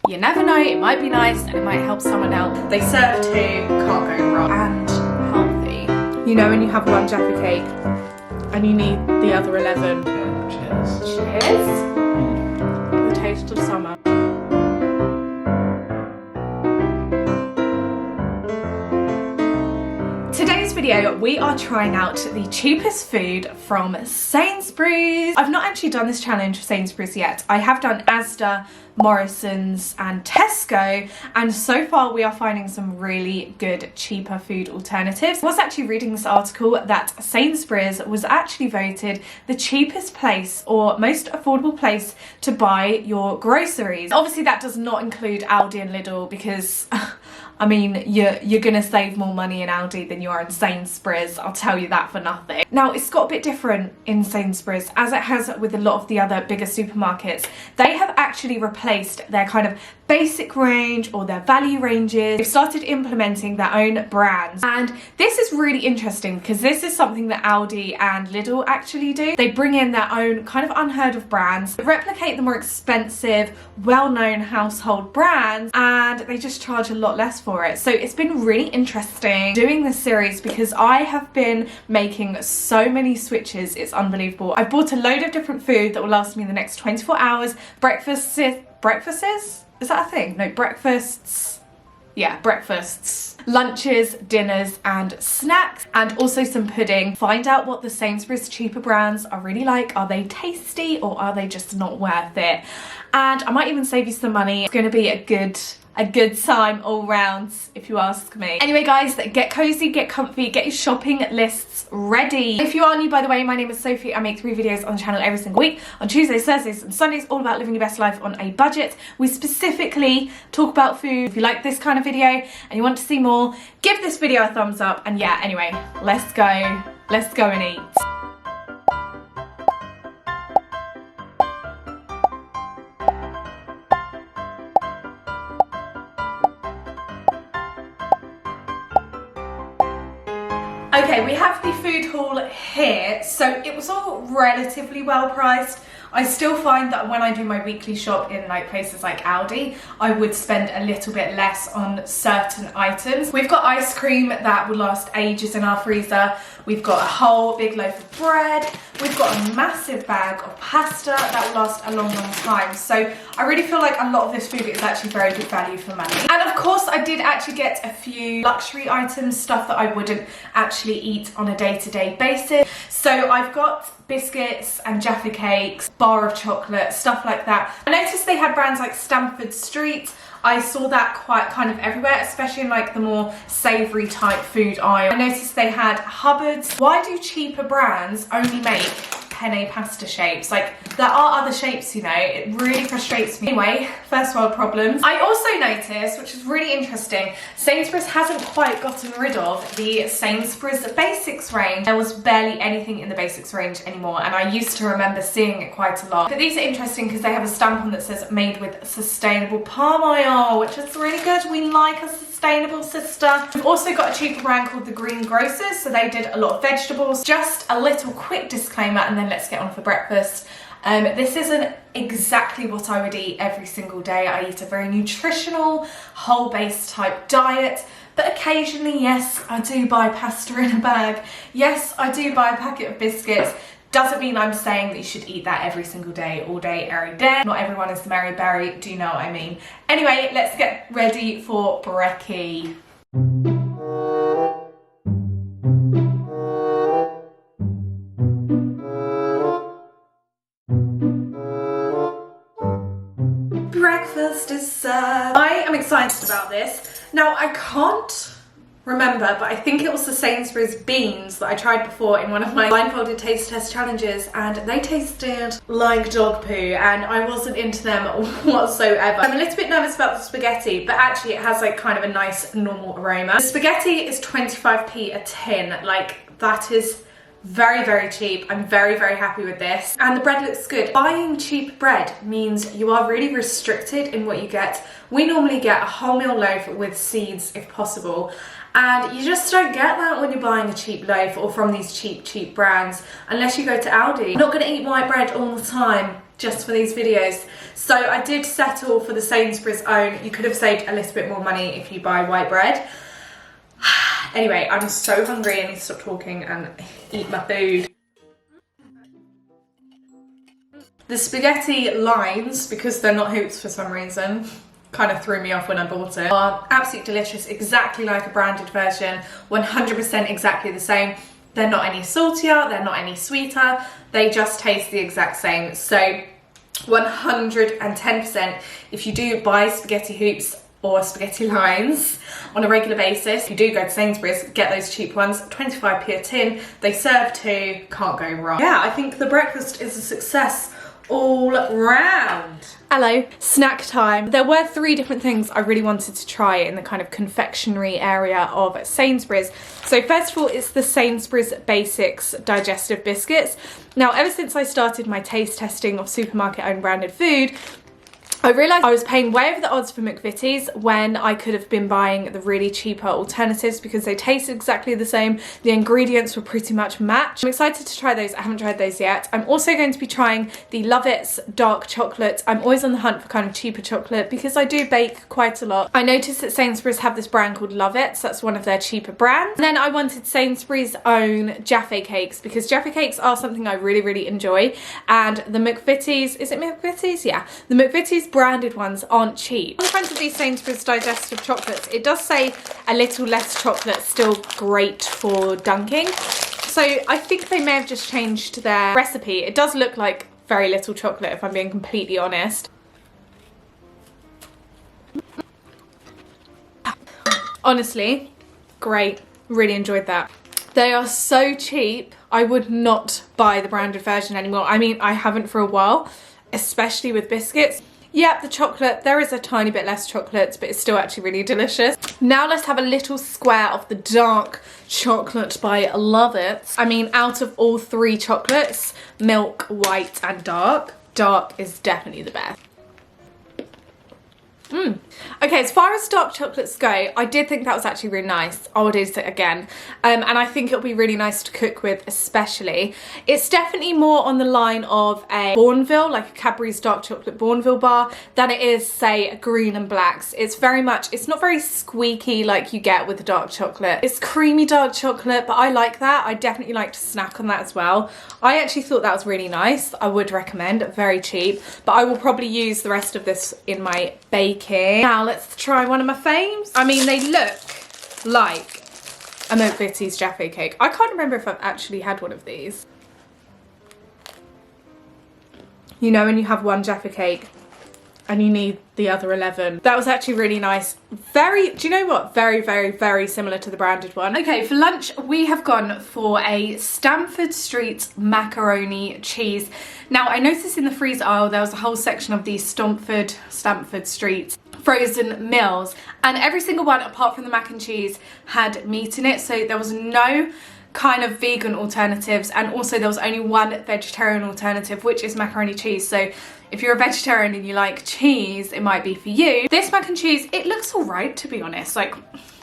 You never know, it might be nice and it might help someone else. They serve two, can't go wrong, and healthy. You know when you have one Jaffa cake and you need the other 11. Cheers. Cheers. The taste of summer. Today's video, we are trying out the cheapest food from Sainsburys. I've not actually done this challenge for Sainsburys yet. I have done ASDA, Morrisons and Tesco, and so far we are finding some really good cheaper food alternatives. I was actually reading this article that Sainsburys was actually voted the cheapest place or most affordable place to buy your groceries. Obviously that does not include Aldi and Lidl because I mean, you're gonna save more money in Aldi than you are in Sainsburys, I'll tell you that for nothing. Now, it's got a bit different in Sainsburys, as it has with a lot of the other bigger supermarkets. They have actually replaced their kind of basic range or their value ranges. They've started implementing their own brands. And this is really interesting because this is something that Aldi and Lidl actually do. They bring in their own kind of unheard of brands, replicate the more expensive, well-known household brands, and they just charge a lot less for it. So it's been really interesting doing this series because I have been making so many switches, it's unbelievable. I've bought a load of different food that will last me the next 24 hours. Breakfasts? Is that a thing? No, breakfasts. Yeah, breakfasts. Lunches, dinners and snacks, and also some pudding. Find out what the Sainsburys cheaper brands are really like. Are they tasty or are they just not worth it? And I might even save you some money. It's going to be a good time all round, if you ask me. Anyway guys, get cozy, get comfy, get your shopping lists ready. If you are new, by the way, my name is Sophie. I make 3 videos on the channel every single week, on Tuesdays, Thursdays and Sundays, all about living your best life on a budget. We specifically talk about food. If you like this kind of video and you want to see more, give this video a thumbs up. And yeah, anyway, let's go and eat. Okay, we have the food haul here. So it was all relatively well priced. I still find that when I do my weekly shop in like places like Aldi, I would spend a little bit less on certain items. We've got ice cream that will last ages in our freezer. We've got a whole big loaf of bread. We've got a massive bag of pasta that will last a long time. So I really feel like a lot of this food is actually very good value for money. And of course I did actually get a few luxury items, stuff that I wouldn't actually eat on a day-to-day basis. So I've got biscuits and Jaffa cakes, bar of chocolate, stuff like that. I noticed they had brands like Stamford Street. I saw that quite kind of everywhere, especially in like the more savoury type food aisle. I noticed they had Hubbard's. Why do cheaper brands only make penne pasta shapes? Like, there are other shapes, you know. It really frustrates me. Anyway, first world problems. I also noticed, which is really interesting, Sainsburys hasn't quite gotten rid of the Sainsburys Basics range. There was barely anything in the Basics range anymore, and I used to remember seeing it quite a lot. But these are interesting because they have a stamp on that says made with sustainable palm oil, which is really good. We like a sustainable sister. We've also got a cheaper brand called the Green Grocers, so they did a lot of vegetables. Just a little quick disclaimer and then let's get on for breakfast. This isn't exactly what I would eat every single day. I eat a very nutritional, whole-based type diet, but occasionally, yes, I do buy pasta in a bag. Yes, I do buy a packet of biscuits. Doesn't mean I'm saying that you should eat that every single day, all day, every day. Not everyone is the Mary Berry, do you know what I mean? Anyway, let's get ready for brekkie. Breakfast is served. I am excited about this. Now, I can't remember, but I think it was the Sainsburys beans that I tried before in one of my blindfolded taste test challenges, and they tasted like dog poo, and I wasn't into them whatsoever. I'm a little bit nervous about the spaghetti, but actually it has like kind of a nice normal aroma. The spaghetti is 25p a tin. Like, that is very, very cheap. I'm very, very happy with this. And the bread looks good. Buying cheap bread means you are really restricted in what you get. We normally get a wholemeal loaf with seeds if possible. And you just don't get that when you're buying a cheap loaf or from these cheap brands, unless you go to Aldi. I'm not gonna eat white bread all the time. just for these videos. So I did settle for the Sainsbury's own. You could have saved a little bit more money if you buy white bread. Anyway, I'm so hungry. I need to stop talking and eat my food. The spaghetti lines, because they're not hoops for some reason, kind of threw me off when I bought it, are absolutely delicious, exactly like a branded version, 100% exactly the same. They're not any saltier, they're not any sweeter, they just taste the exact same. So 110%, if you do buy spaghetti hoops or spaghetti lines on a regular basis, if you do go to Sainsbury's, get those cheap ones, 25p a tin, they serve two, can't go wrong. Yeah, I think the breakfast is a success all round. Hello, snack time. There were 3 different things I really wanted to try in the kind of confectionery area of Sainsbury's. So first of all, it's the Sainsbury's Basics digestive biscuits. Now, ever since I started my taste testing of supermarket own branded food, I realised I was paying way over the odds for McVitie's when I could have been buying the really cheaper alternatives because they tasted exactly the same. The ingredients were pretty much matched. I'm excited to try those. I haven't tried those yet. I'm also going to be trying the Love It's dark chocolate. I'm always on the hunt for kind of cheaper chocolate because I do bake quite a lot. I noticed that Sainsbury's have this brand called Love It, so that's one of their cheaper brands. And then I wanted Sainsbury's own Jaffe cakes because Jaffe cakes are something I really, really enjoy. And the McVitie's, is it McVitie's? Yeah. The McVitie's branded ones aren't cheap. On the front of these Sainsbury's digestive chocolates, it does say a little less chocolate, still great for dunking. So I think they may have just changed their recipe. It does look like very little chocolate, if I'm being completely honest. Honestly, great. Really enjoyed that. They are so cheap, I would not buy the branded version anymore. I mean, I haven't for a while, especially with biscuits. Yeah, the chocolate, there is a tiny bit less chocolate, but it's still actually really delicious. Now let's have a little square of the dark chocolate by Love It. I mean, out of all 3 chocolates, milk, white and dark is definitely the best. Okay, as far as dark chocolates go, I did think that was actually really nice. I'll do it again. And I think it'll be really nice to cook with especially. It's definitely more on the line of a Bourneville, like a Cadbury's dark chocolate Bourneville bar, than it is, say, a Green and Blacks. It's very much, it's not very squeaky like you get with the dark chocolate. It's creamy dark chocolate, but I like that. I definitely like to snack on that as well. I actually thought that was really nice. I would recommend, very cheap, but I will probably use the rest of this in my baking. Now let's try one of my faves. I mean, they look like a McVitie's Jaffe cake. I can't remember if I've actually had one of these. You know when you have one Jaffe cake and you need the other 11. That was actually really nice. Very, do you know what? Very, very, very similar to the branded one. Okay, for lunch we have gone for a Stamford Street macaroni cheese. Now I noticed in the freezer aisle there was a whole section of these Stamford Street frozen meals, and every single one apart from the mac and cheese had meat in it, so there was no kind of vegan alternatives, and also there was only one vegetarian alternative, which is macaroni cheese. So if you're a vegetarian and you like cheese, it might be for you. This mac and cheese, it looks all right, to be honest. Like,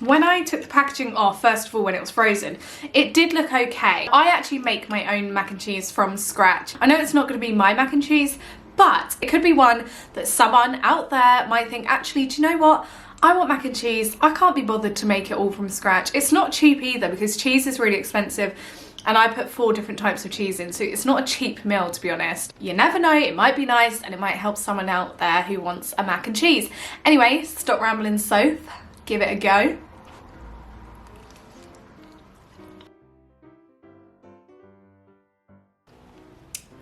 when I took the packaging off, first of all, when it was frozen, it did look okay. I actually make my own mac and cheese from scratch. I know it's not going to be my mac and cheese, but it could be one that someone out there might think, actually, do you know what? I want mac and cheese. I can't be bothered to make it all from scratch. It's not cheap either because cheese is really expensive, and I put 4 different types of cheese in, so it's not a cheap meal, to be honest. You never know, it might be nice and it might help someone out there who wants a mac and cheese. Anyway, stop rambling, Soph. Give it a go.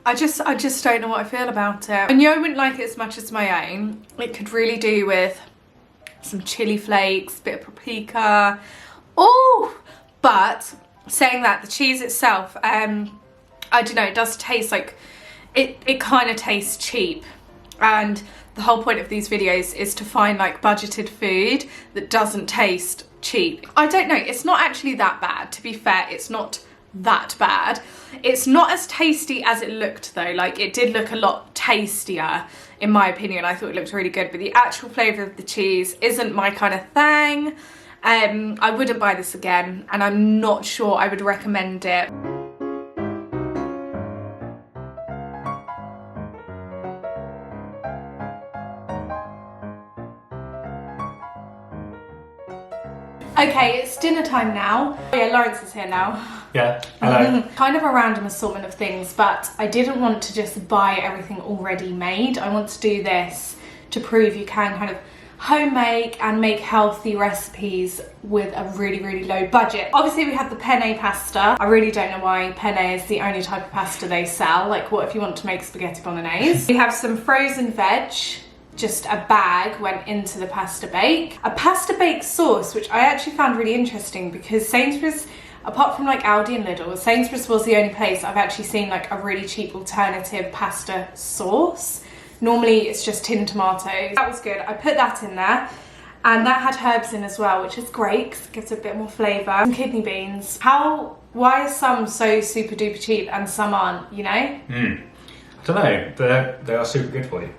I just don't know what I feel about it. I knew I wouldn't like it as much as my own. It could really do with some chili flakes, bit of paprika. Oh, but saying that, the cheese itself, I don't know, it does taste like, it kind of tastes cheap. And the whole point of these videos is to find like budgeted food that doesn't taste cheap. I don't know, it's not actually that bad, to be fair. It's not that bad. It's not as tasty as it looked though. Like, it did look a lot tastier in my opinion. I thought it looked really good, but the actual flavour of the cheese isn't my kind of thing. I wouldn't buy this again, and I'm not sure I would recommend it. Okay, it's dinner time now. Oh yeah, Lawrence is here now. Yeah, hello. Kind of a random assortment of things, but I didn't want to just buy everything already made. I want to do this to prove you can kind of home make and make healthy recipes with a really low budget. Obviously we have the penne pasta. I really don't know why penne is the only type of pasta they sell. Like, what if you want to make spaghetti bolognese? We have some frozen veg. Just a bag went into the pasta bake. A pasta bake sauce, which I actually found really interesting because Sainsburys, apart from like Aldi and Lidl, Sainsburys was the only place I've actually seen like a really cheap alternative pasta sauce. Normally it's just tinned tomatoes. That was good. I put that in there, and that had herbs in as well, which is great because it gives a bit more flavour. Some kidney beans. Why are some so super duper cheap and some aren't, you know? I don't know, they are super good for you.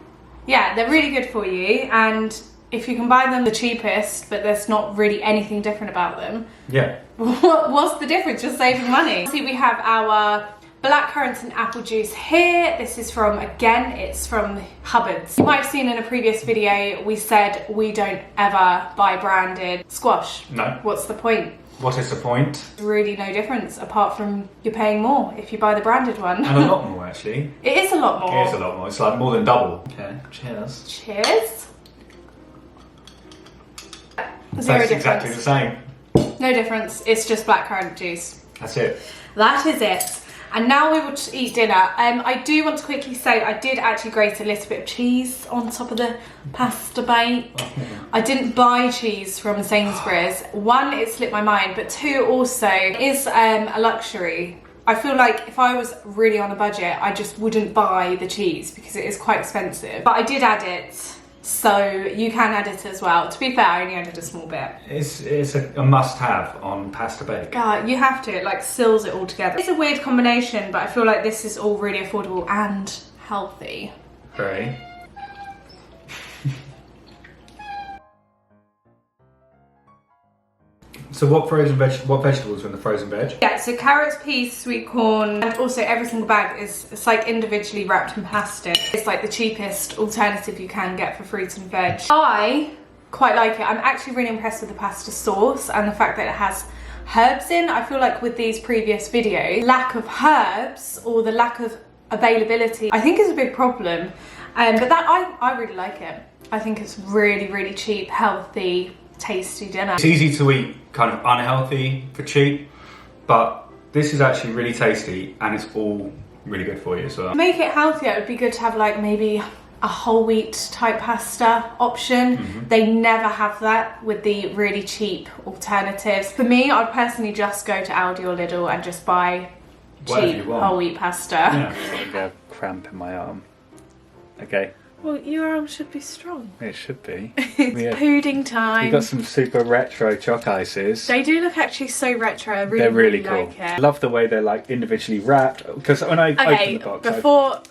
Yeah, they're really good for you, and if you can buy them the cheapest, but there's not really anything different about them. Yeah. What's the difference? You're saving money. See, we have our black currants and apple juice here. This is from, again, it's from Hubbard's. You might have seen in a previous video, we said we don't ever buy branded squash. No. What's the point? What is the point? Really no difference, apart from you're paying more if you buy the branded one. And a lot more, actually. It is a lot more. It is a lot more. It's like more than double. Okay, cheers. Cheers. Zero difference. Exactly the same. No difference, it's just blackcurrant juice. That's it. That is it. And now we will eat dinner. I do want to quickly say I did actually grate a little bit of cheese on top of the pasta bake. I didn't buy cheese from Sainsburys. One, it slipped my mind, but two, also, it is a luxury. I feel like if I was really on a budget, I just wouldn't buy the cheese because it is quite expensive. But I did add it, so you can add it as well. To be fair, I only added a small bit. It's a must-have on pasta bake. You have to, it like seals it all together. It's a weird combination, but I feel like this is all really affordable and healthy. Very. So what vegetables are in the frozen veg? Yeah, so carrots, peas, sweet corn, and also every single bag it's like individually wrapped in plastic. It's like the cheapest alternative you can get for fruits and veg. I quite like it. I'm actually really impressed with the pasta sauce and the fact that it has herbs in. I feel like with these previous videos, lack of herbs or the lack of availability, I think is a big problem. But that I really like it. I think it's really cheap, healthy, tasty dinner. It's easy to eat kind of unhealthy for cheap, but this is actually really tasty and it's all really good for you as well. To make it healthier, it would be good to have like maybe a whole wheat type pasta option. They never have that with the really cheap alternatives. For me, I'd personally just go to Aldi or Lidl and just buy cheap whole wheat pasta. Yeah. I've got a cramp in my arm. Okay. Well, your arm should be strong. It should be. It's pudding time. We've got some super retro choc ices. They do look actually so retro. I They're really cool. like it. I love the way they're like individually wrapped. Because when I open the box,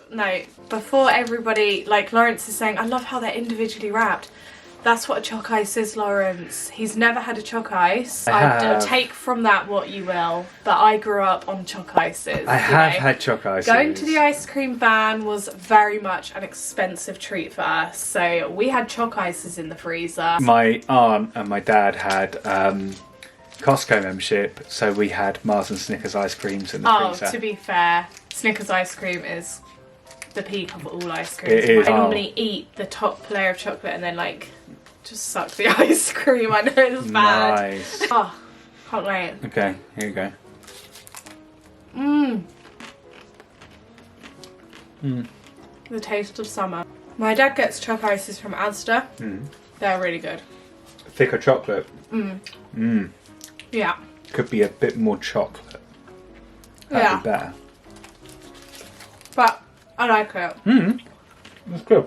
before everybody, like Lawrence is saying, I love how they're individually wrapped. That's what a choc ice is, Lawrence. He's never had a choc ice. I'll take from that what you will, but I grew up on choc ices. I have had choc ices. Going to the ice cream van was very much an expensive treat for us, so we had choc ices in the freezer. My aunt and my dad had Costco membership, so we had Mars and Snickers ice creams in the freezer. Oh, to be fair, Snickers ice cream is the peak of all ice creams. It is. I normally eat the top layer of chocolate and then like just suck the ice cream. I know it's bad. Nice. Oh, can't wait. Okay, here you go. The taste of summer. My dad gets choc ices from ASDA. They're really good. Thicker chocolate. Yeah. Could be a bit more chocolate. That'd be better. But I like it. That's good.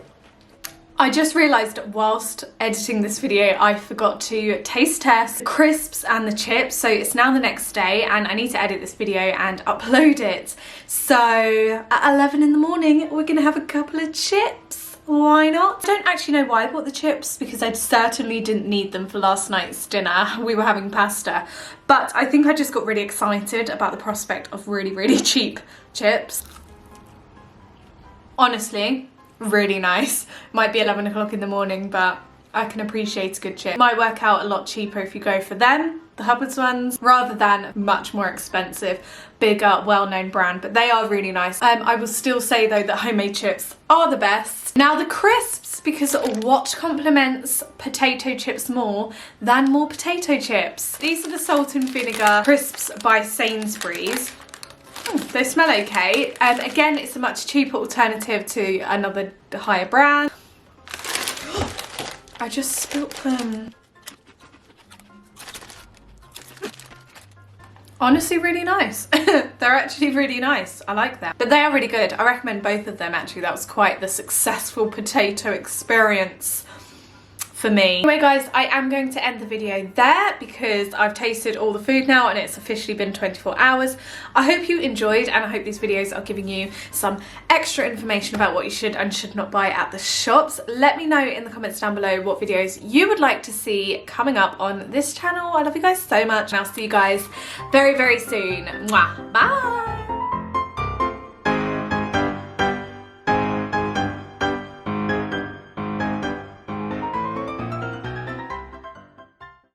I just realised whilst editing this video I forgot to taste test the crisps and the chips, so it's now the next day and I need to edit this video and upload it. So at 11 in the morning we're gonna have a couple of chips. Why not? I don't actually know why I bought the chips because I certainly didn't need them for last night's dinner. We were having pasta, but I think I just got really excited about the prospect of really cheap chips. Honestly, really nice. Might be 11 o'clock in the morning, but I can appreciate a good chip. Might work out a lot cheaper if you go for them, the Hubbard's ones, rather than much more expensive, bigger, well-known brand, but they are really nice. I will still say though that homemade chips are the best. Now the crisps, because what complements potato chips more than more potato chips? These are the salt and vinegar crisps by Sainsburys. They smell okay. Again, it's a much cheaper alternative to another higher brand. I just spilt them. Honestly, really nice. They're actually really nice. I like them. But they are really good. I recommend both of them actually. That was quite the successful potato experience for me. Anyway guys, I am going to end the video there because I've tasted all the food now and it's officially been 24 hours. I hope you enjoyed and I hope these videos are giving you some extra information about what you should and should not buy at the shops. Let me know in the comments down below what videos you would like to see coming up on this channel. I love you guys so much and I'll see you guys very, very soon. Mwah. Bye!